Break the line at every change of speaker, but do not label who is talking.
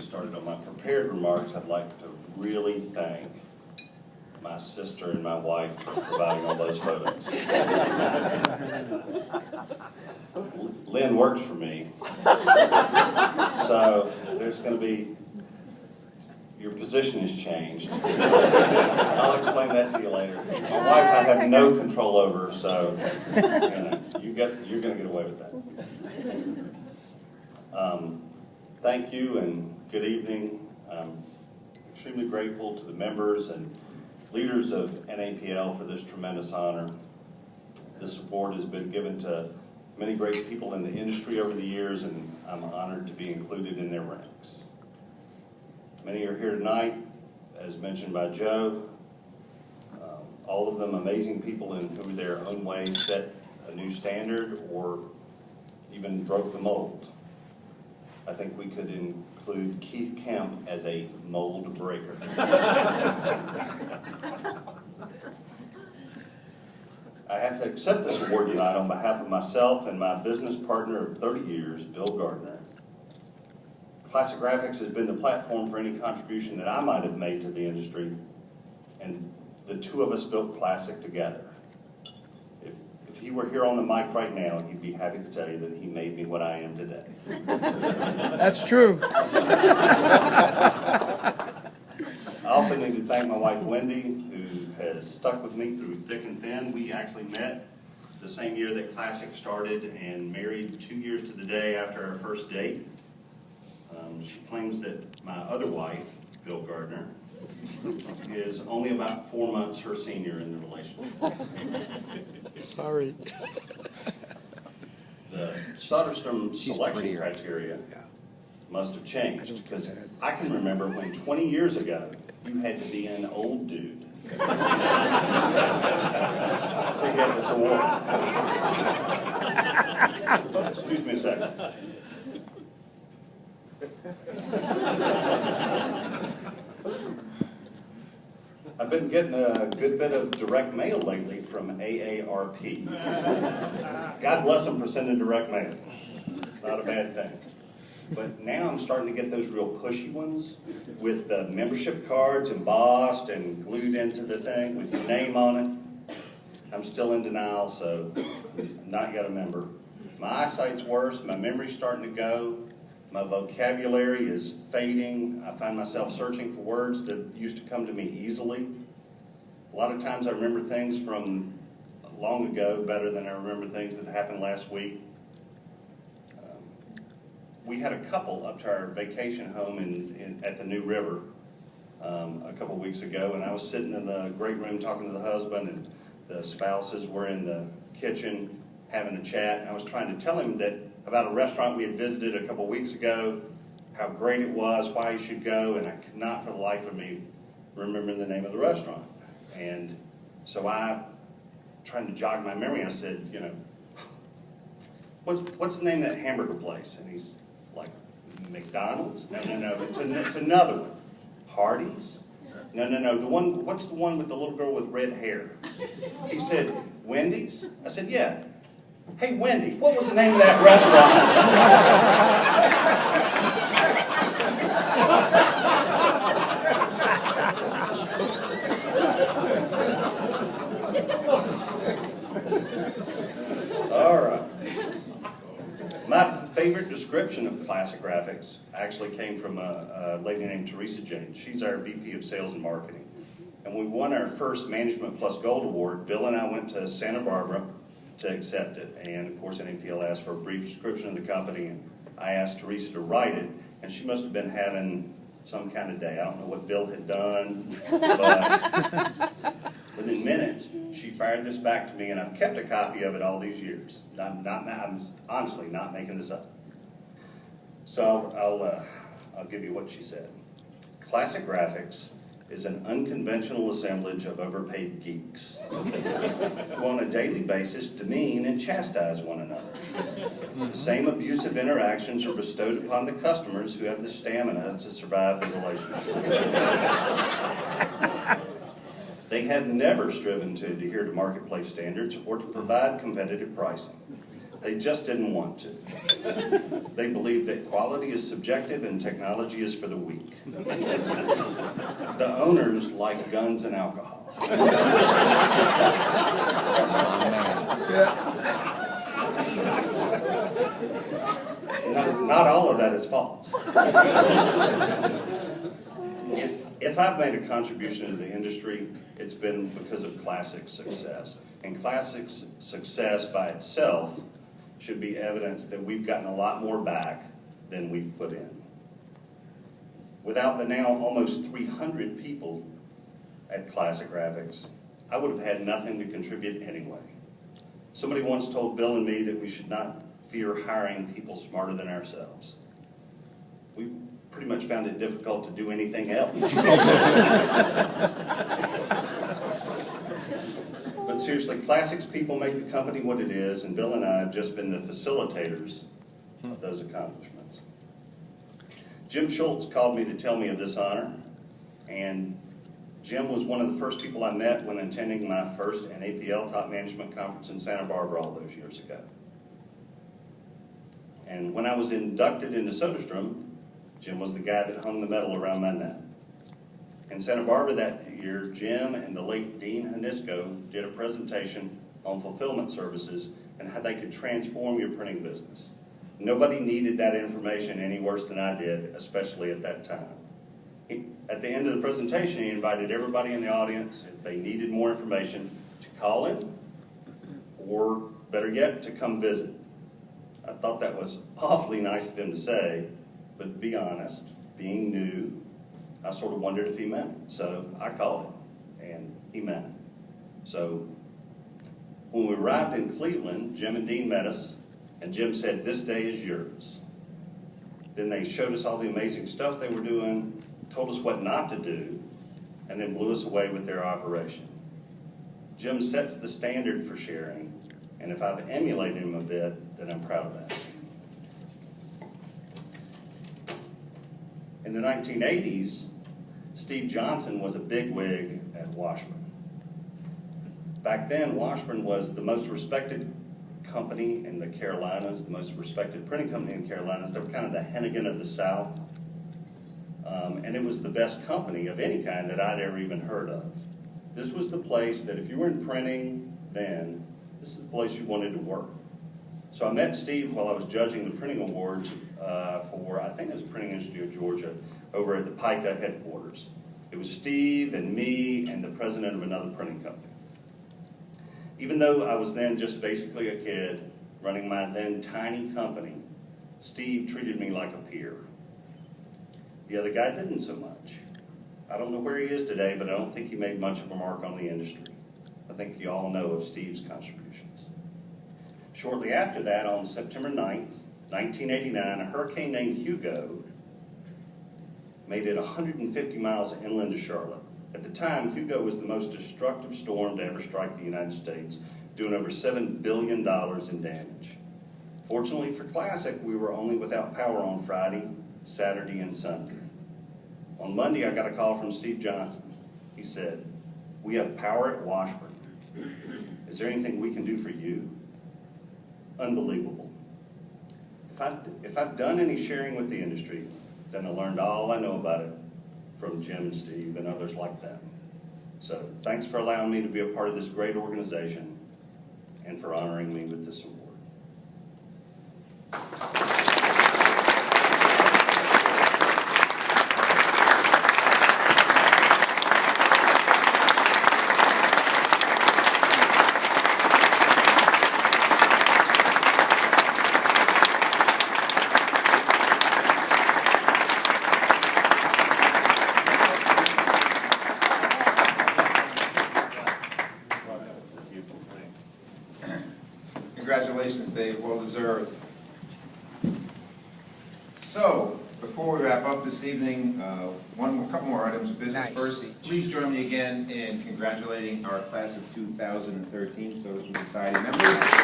started on my prepared remarks, I'd like to really thank my sister and my wife for providing all those photos. Lynn works for me, so there's going to be, your position has changed. I'll explain that to you later. My wife I have no control over, so you're going to get away with that. Thank you and good evening. I'm extremely grateful to the members and leaders of NAPL for this tremendous honor. This award has been given to many great people in the industry over the years, and I'm honored to be included in their ranks. Many are here tonight, as mentioned by Joe. All of them amazing people in who, their own way, set a new standard or even broke the mold. I think we could include Keith Kemp as a mold breaker. I have to accept this award tonight on behalf of myself and my business partner of 30 years, Bill Gardner. Classic Graphics has been the platform for any contribution that I might have made to the industry, and the two of us built Classic together. If he were here on the mic right now, he'd be happy to tell you that he made me what I am today.
That's true.
I also need to thank my wife, Wendy, who has stuck with me through thick and thin. We actually met the same year that Classic started and married 2 years to the day after our first date. She claims that my other wife, Bill Gardner, is only about 4 months her senior in the relationship.
Sorry.
The Soderstrom selection criteria must have changed, because I can remember when 20 years ago you had to be an old dude to get this award. Excuse me a second. I've been getting a good bit of direct mail lately from AARP. God bless them for sending direct mail. Not a bad thing. But now I'm starting to get those real pushy ones with the membership cards embossed and glued into the thing with your name on it. I'm still in denial, so not yet a member. My eyesight's worse. My memory's starting to go. My vocabulary is fading. I find myself searching for words that used to come to me easily. A lot of times I remember things from long ago better than I remember things that happened last week. We had a couple up to our vacation home at the New River a couple weeks ago, and I was sitting in the great room talking to the husband, and the spouses were in the kitchen having a chat, and I was trying to tell him that about a restaurant we had visited a couple weeks ago, how great it was, why he should go, and I could not for the life of me remember the name of the restaurant. And so trying to jog my memory, I said, what's the name of that hamburger place? And he's like, McDonald's? No, it's another one. Hardee's? No, what's the one with the little girl with red hair? He said, Wendy's? I said, yeah. Hey, Wendy, what was the name of that restaurant? All right. My favorite description of Classic Graphics actually came from a lady named Teresa James. She's our VP of Sales and Marketing. And when we won our first Management Plus Gold Award, Bill and I went to Santa Barbara to accept it. And of course, NAPL asked for a brief description of the company, and I asked Teresa to write it, and she must have been having some kind of day. I don't know what Bill had done, but within minutes, she fired this back to me, and I've kept a copy of it all these years. I'm honestly not making this up. So I'll give you what she said. Classic Graphics is an unconventional assemblage of overpaid geeks who on a daily basis demean and chastise one another. The same abusive interactions are bestowed upon the customers who have the stamina to survive the relationship. They have never striven to adhere to marketplace standards or to provide competitive pricing. They just didn't want to. They believe that quality is subjective and technology is for the weak. The owners like guns and alcohol. Not all of that is false. If I've made a contribution to the industry, it's been because of Classic's success. And Classic's success by itself should be evidence that we've gotten a lot more back than we've put in. Without the now almost 300 people at Classic Graphics, I would have had nothing to contribute anyway. Somebody once told Bill and me that we should not fear hiring people smarter than ourselves. We pretty much found it difficult to do anything else. But seriously, Classic's people make the company what it is, and Bill and I have just been the facilitators of those accomplishments. Jim Schultz called me to tell me of this honor, and Jim was one of the first people I met when attending my first NAPL Top Management Conference in Santa Barbara all those years ago. And when I was inducted into Soderstrom, Jim was the guy that hung the medal around my neck. In Santa Barbara that year, Jim and the late Dean Hanisco did a presentation on fulfillment services and how they could transform your printing business. Nobody needed that information any worse than I did, especially at that time. At the end of the presentation, he invited everybody in the audience, if they needed more information, to call in, or better yet, to come visit. I thought that was awfully nice of him to say, but to be honest, being new, I sort of wondered if he meant it. So I called him, and he meant it. So when we arrived in Cleveland, Jim and Dean met us, and Jim said, "This day is yours." Then they showed us all the amazing stuff they were doing, told us what not to do, and then blew us away with their operation. Jim sets the standard for sharing, and if I've emulated him a bit, then I'm proud of that. In the 1980s, Steve Johnson was a bigwig at Washburn. Back then, Washburn was the most respected company in the Carolinas, the most respected printing company in the Carolinas. They were kind of the Hennigan of the South. And it was the best company of any kind that I'd ever even heard of. This was the place that if you were in printing then, this is the place you wanted to work. So I met Steve while I was judging the printing awards for, I think it was Printing Institute of Georgia, over at the PICA headquarters. It was Steve and me and the president of another printing company. Even though I was then just basically a kid running my then tiny company, Steve treated me like a peer. The other guy didn't so much. I don't know where he is today, but I don't think he made much of a mark on the industry. I think you all know of Steve's contributions. Shortly after that, on September 9th, 1989, a hurricane named Hugo made it 150 miles inland to Charlotte. At the time, Hugo was the most destructive storm to ever strike the United States, doing over $7 billion in damage. Fortunately for Classic, we were only without power on Friday, Saturday, and Sunday. On Monday, I got a call from Steve Johnson. He said, "We have power at Washburn. Is there anything we can do for you?" Unbelievable. If I've done any sharing with the industry, then I learned all I know about it from Jim and Steve and others like them. So thanks for allowing me to be a part of this great organization and for honoring me with this award.
Congratulations, Dave. Well deserved. So, before we wrap up this evening, a couple more items of business.
Nice.
First, please join me again in congratulating our class of 2013 Soderstrom Society members.